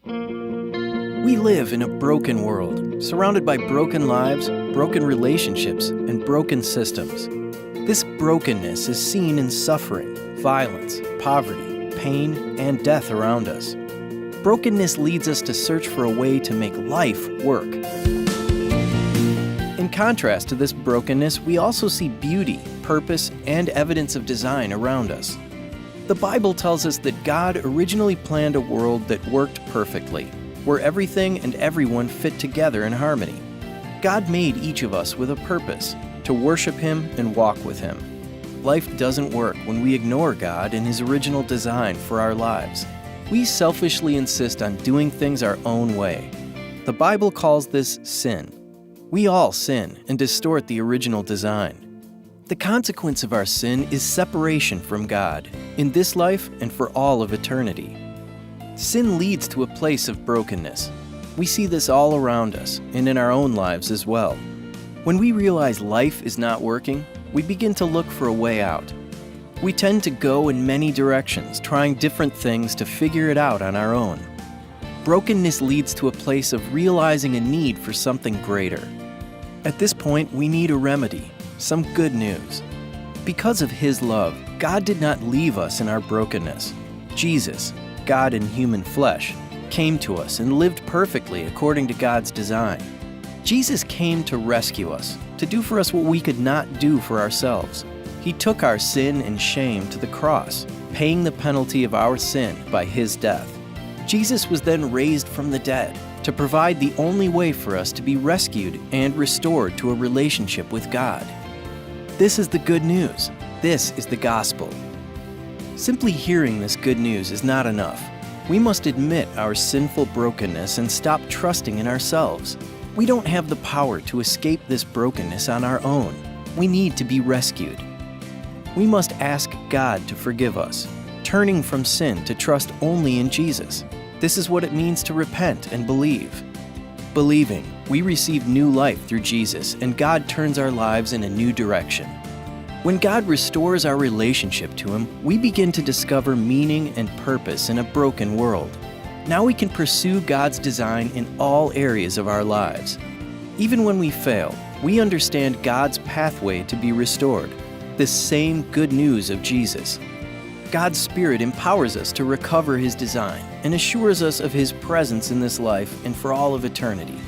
We live in a broken world, surrounded by broken lives, broken relationships, and broken systems. This brokenness is seen in suffering, violence, poverty, pain, and death around us. Brokenness leads us to search for a way to make life work. In contrast to this brokenness, we also see beauty, purpose, and evidence of design around us. The Bible tells us that God originally planned a world that worked perfectly, where everything and everyone fit together in harmony. God made each of us with a purpose, to worship Him and walk with Him. Life doesn't work when we ignore God and His original design for our lives. We selfishly insist on doing things our own way. The Bible calls this sin. We all sin and distort the original design. The consequence of our sin is separation from God, in this life and for all of eternity. Sin leads to a place of brokenness. We see this all around us and in our own lives as well. When we realize life is not working, we begin to look for a way out. We tend to go in many directions, trying different things to figure it out on our own. Brokenness leads to a place of realizing a need for something greater. At this point, we need a remedy, some good news. Because of His love, God did not leave us in our brokenness. Jesus, God in human flesh, came to us and lived perfectly according to God's design. Jesus came to rescue us, to do for us what we could not do for ourselves. He took our sin and shame to the cross, paying the penalty of our sin by His death. Jesus was then raised from the dead to provide the only way for us to be rescued and restored to a relationship with God. This is the good news. This is the gospel. Simply hearing this good news is not enough. We must admit our sinful brokenness and stop trusting in ourselves. We don't have the power to escape this brokenness on our own. We need to be rescued. We must ask God to forgive us, turning from sin to trust only in Jesus. This is what it means to repent and believe. Believing, we receive new life through Jesus, and God turns our lives in a new direction. When God restores our relationship to Him, we begin to discover meaning and purpose in a broken world. Now we can pursue God's design in all areas of our lives. Even when we fail, we understand God's pathway to be restored, this same good news of Jesus. God's Spirit empowers us to recover His design and assures us of His presence in this life and for all of eternity.